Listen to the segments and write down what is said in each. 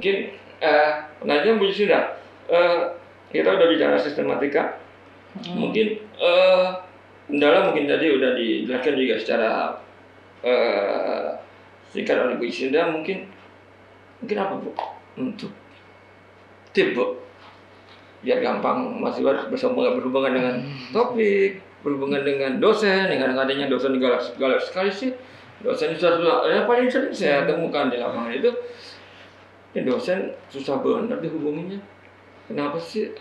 Mungkin pengajian Bu sudah kita udah bicara sistematika. Mungkin kendala mungkin tadi udah dijelaskan juga secara singkat oleh Bu Isinda. Mungkin apa Bu untuk tip Bu biar gampang masih berhubungan dengan topik, berhubungan dengan dosen, dengan adanya dosen galak sekali sih. Dosen yang paling sering saya temukan di lapangan itu dosen susah banget dihubunginya. Kenapa sih?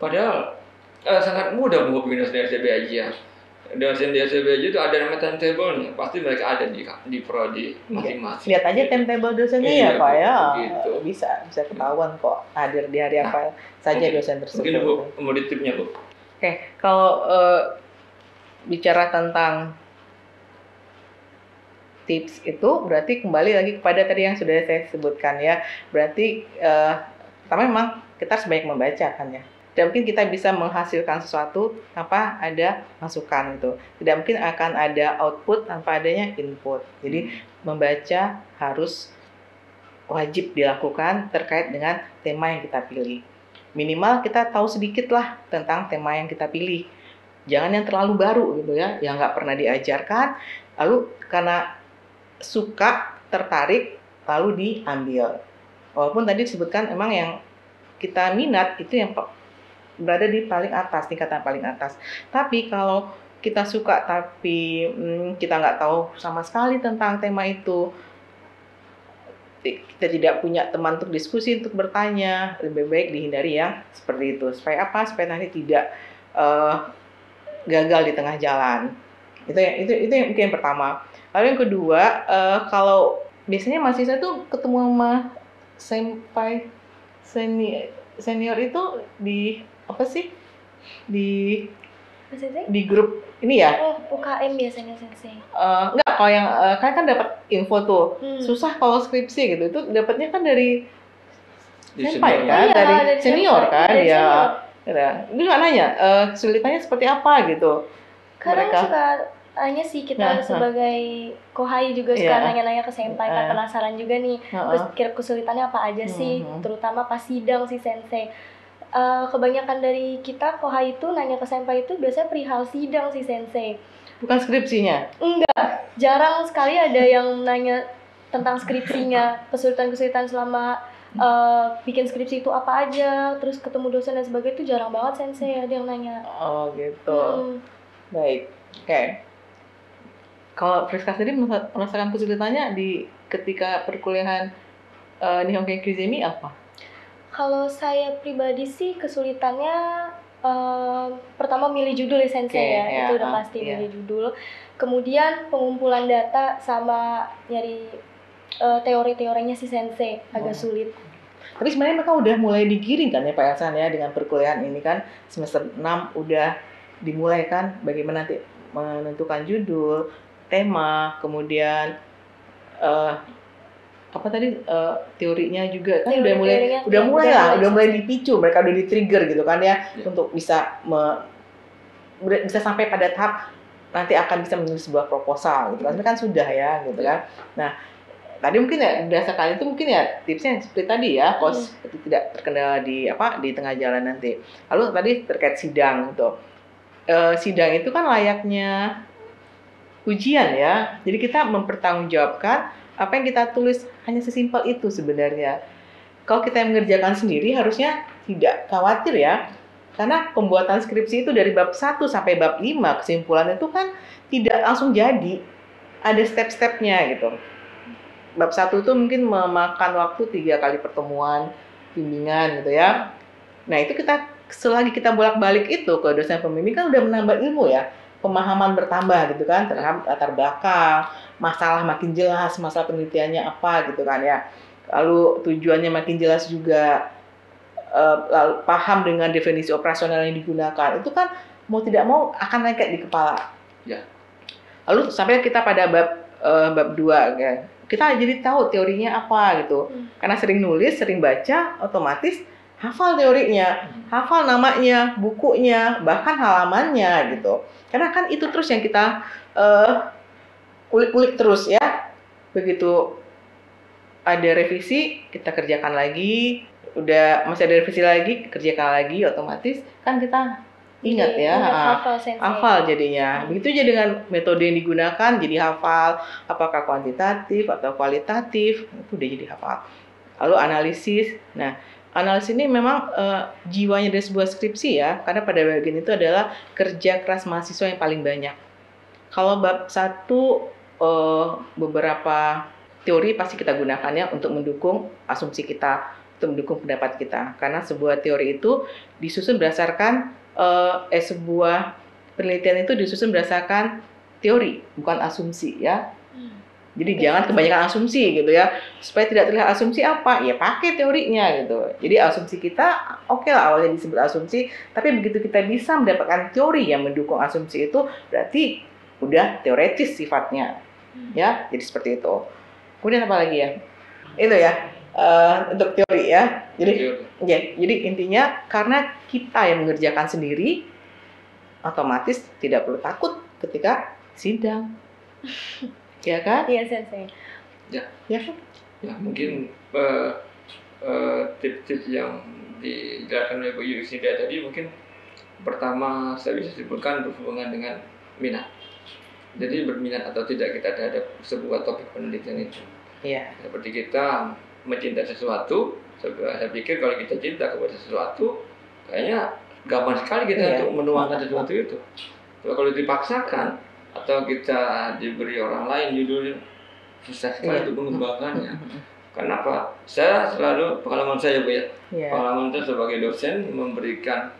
Padahal sangat mudah menghubungi dosen di SCB aja. Dosen di SCB aja itu ada nama timetable-nya. Pasti mereka ada di prodi masing-masing. Lihat aja timetable dosennya ya Pak ya. Gitu. Bisa ketahuan kok hadir di hari apa saja dosen tersebut. Mungkin Bu, mau ditipnya Bu. Oke, kalau bicara tentang tips itu berarti kembali lagi kepada tadi yang sudah saya sebutkan ya. Berarti pertama memang kita harus banyak membaca kan ya. Tidak mungkin kita bisa menghasilkan sesuatu tanpa ada masukan itu. Tidak mungkin akan ada output tanpa adanya input. Jadi membaca harus wajib dilakukan terkait dengan tema yang kita pilih. Minimal kita tahu sedikit lah tentang tema yang kita pilih. Jangan yang terlalu baru gitu ya, yang nggak pernah diajarkan. Lalu karena suka, tertarik, lalu diambil. Walaupun tadi disebutkan emang yang kita minat itu yang berada di paling atas, tingkatan paling atas. Tapi kalau kita suka tapi kita nggak tahu sama sekali tentang tema itu, kita tidak punya teman untuk diskusi, untuk bertanya, lebih baik dihindari yang seperti itu. Supaya apa? Supaya nanti tidak gagal di tengah jalan. Itu yang mungkin yang pertama. Lalu yang kedua, kalau biasanya mahasiswa tuh ketemu sama senpai senior itu di apa sih? Di grup ini ya? UKM biasanya sensei. Enggak, kalau yang kan dapat info tuh. Susah kalau skripsi gitu. Itu dapatnya kan dari senpai kan, dari senior kan ya. Dia nggak nanya kesulitannya seperti apa gitu. Kadang suka tanya sih kita sebagai kohai juga suka nanya-nanya ke senpai kan, penasaran juga nih kesulitannya apa aja sih, terutama pas sidang sih sensei. Kebanyakan dari kita kohai itu nanya ke senpai itu biasanya perihal sidang sih sensei. Bukan skripsinya? Enggak, jarang sekali ada yang nanya tentang skripsinya, kesulitan-kesulitan selama bikin skripsi itu apa aja, terus ketemu dosen dan sebagainya itu jarang banget sensei ada yang nanya. Oh gitu. Baik, oke. Kalau Friska sendiri merasakan kesulitannya di ketika perkuliahan Nihon Kenkyu Zemi apa? Kalau saya pribadi sih kesulitannya pertama milih judul ya sensei ya, itu udah pasti milih judul. Kemudian pengumpulan data sama nyari teori-teorinya si sensei agak sulit. Tapi sebenarnya mereka udah mulai digiring kan ya Pak Elsan ya dengan perkuliahan ini kan semester 6 udah dimulai kan bagaimana nanti menentukan judul, tema, kemudian apa tadi teorinya juga kan udah mulai dipicu, mereka udah di-trigger gitu kan ya untuk bisa sampai pada tahap nanti akan bisa menulis sebuah proposal gitu kan. Kan sudah ya gitu kan. Nah, tadi mungkin ya berdasarkan itu mungkin ya tipsnya seperti tadi ya, kos tidak terkendala di tengah jalan nanti. Lalu tadi terkait sidang gitu. Sidang itu kan layaknya ujian ya. Jadi kita mempertanggungjawabkan apa yang kita tulis hanya sesimpel itu sebenarnya. Kalau kita yang mengerjakan sendiri harusnya tidak khawatir ya. Karena pembuatan skripsi itu dari bab 1 sampai bab 5 kesimpulan itu kan tidak langsung jadi. Ada step-stepnya gitu. Bab 1 itu mungkin memakan waktu 3 kali pertemuan, bimbingan gitu ya. Nah itu selagi kita bolak-balik itu ke dosen pembimbing kan udah menambah ilmu ya. Pemahaman bertambah gitu kan terhadap latar belakang, masalah makin jelas, masalah penelitiannya apa gitu kan ya. Lalu tujuannya makin jelas juga, lalu paham dengan definisi operasional yang digunakan. Itu kan mau tidak mau akan lengket di kepala. Ya. Lalu sampai kita pada bab 2 kan. Kita jadi tahu teorinya apa gitu. Karena sering nulis, sering baca, otomatis hafal teorinya, hafal namanya, bukunya, bahkan halamannya gitu. Karena kan itu terus yang kita kulik-kulik terus ya. Begitu ada revisi kita kerjakan lagi, udah masih ada revisi lagi kerjakan lagi, otomatis kan kita ingat ya, hafal jadinya. Begitu aja dengan metode yang digunakan jadi hafal, apakah kuantitatif atau kualitatif itu udah jadi hafal. Lalu analisis. Nah, analisis ini memang jiwanya dari sebuah skripsi ya, karena pada bagian itu adalah kerja keras mahasiswa yang paling banyak. Kalau bab 1 beberapa teori pasti kita gunakannya untuk mendukung asumsi kita, untuk mendukung pendapat kita. Karena sebuah teori itu disusun berdasarkan sebuah penelitian itu disusun berdasarkan teori, bukan asumsi ya. Jadi jangan kebanyakan asumsi gitu ya. Supaya tidak terlihat asumsi apa? Ya pakai teorinya gitu. Jadi asumsi kita oke lah awalnya disebut asumsi, tapi begitu kita bisa mendapatkan teori yang mendukung asumsi itu, berarti udah teoretis sifatnya. Ya, jadi seperti itu. Kemudian apa lagi ya? Itu ya. Untuk teori ya. Jadi intinya karena kita yang mengerjakan sendiri, otomatis tidak perlu takut ketika sidang. Ya kan? Iya, Sensei. Ya. Ya kan? Ya, mungkin tips-tips yang dijelaskan oleh Bu Yusida tadi mungkin pertama saya bisa sebutkan berhubungan dengan minat. Jadi berminat atau tidak kita terhadap sebuah topik penelitian itu. Iya. Seperti kita mencintai sesuatu, saya pikir kalau kita cinta kepada sesuatu, kayaknya gampang sekali kita untuk menuangkan sesuatu itu. Kalau dipaksakan atau kita diberi orang lain judulnya, susah sekali untuk mengembangkannya. Kenapa? Saya selalu, pengalaman saya Bu ya, pengalaman saya sebagai dosen memberikan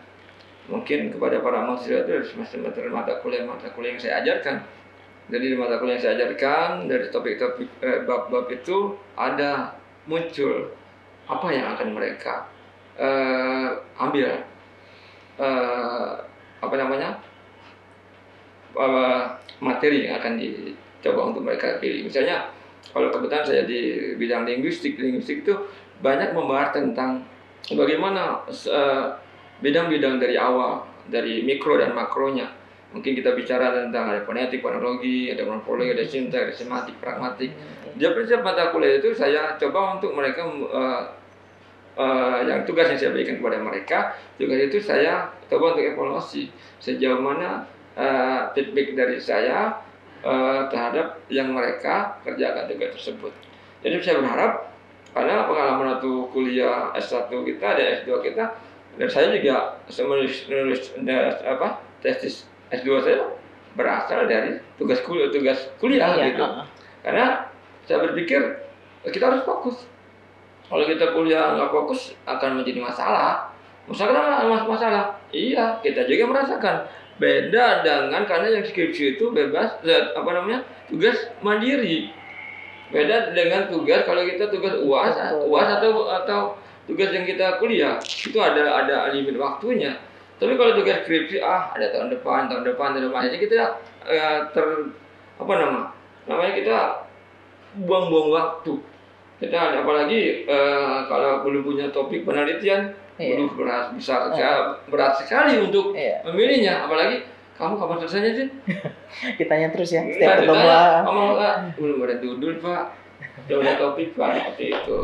mungkin kepada para mahasiswa itu semester mata kuliah yang saya ajarkan. Jadi di mata kuliah yang saya ajarkan, dari topik-topik bab-bab itu ada muncul apa yang akan mereka ambil, materi yang akan dicoba untuk mereka pilih. Misalnya kalau kebetulan saya di bidang linguistik itu banyak membahas tentang bagaimana bidang-bidang dari awal, dari mikro dan makronya. Mungkin kita bicara tentang ada fonetik, fonologi, ada morfologi, ada sintaks, ada semantik, pragmatik. Di setiap mata kuliah itu saya coba untuk mereka yang tugas yang saya berikan kepada mereka, tugas itu saya coba untuk evaluasi sejauh mana feedback dari saya terhadap yang mereka kerjakan tugas tersebut. Jadi saya berharap karena pengalaman waktu kuliah S1 kita dan S2 kita, dan saya juga menulis tesis S2 saya berasal dari tugas kuliah gitu. Karena saya berpikir kita harus fokus. Kalau kita kuliah nggak fokus akan menjadi masalah. Masalah? Iya, kita juga merasakan. Beda dengan karena yang skripsi itu bebas, tugas mandiri. Beda dengan tugas kalau kita tugas UAS atau tugas yang kita kuliah itu ada limit waktunya. Tapi kalau tugas skripsi ada tahun depan, jadi kita kita buang-buang waktu. Kita apalagi kalau belum punya topik penelitian, berat sekali untuk memilihnya. Apalagi kamu kapan selesainya sih? Ditanya terus ya setiap ketemu. Belum ada judul Pak, belum ada topik Pak, seperti itu.